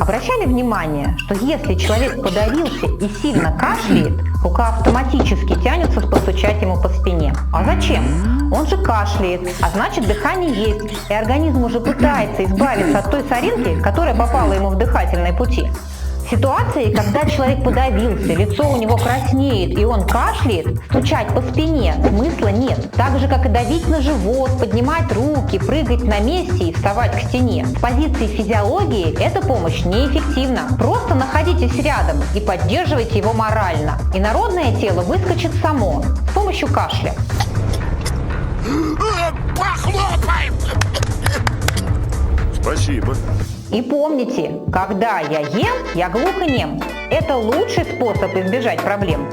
Обращали внимание, что если человек подавился и сильно кашляет, рука автоматически тянется постучать ему по спине. А зачем? Он же кашляет, а значит дыхание есть, и организм уже пытается избавиться от той соринки, которая попала ему в дыхательные пути. В ситуации, когда человек подавился, лицо у него краснеет и он кашляет, стучать по спине смысла нет. Так же, как и давить на живот, поднимать руки, прыгать на месте и вставать к стене. С позиции физиологии эта помощь неэффективна. Просто находитесь рядом и поддерживайте его морально. Инородное тело выскочит само с помощью кашля. Похлопай! Спасибо. И помните, когда я ем, я глух и нем. Это лучший способ избежать проблем.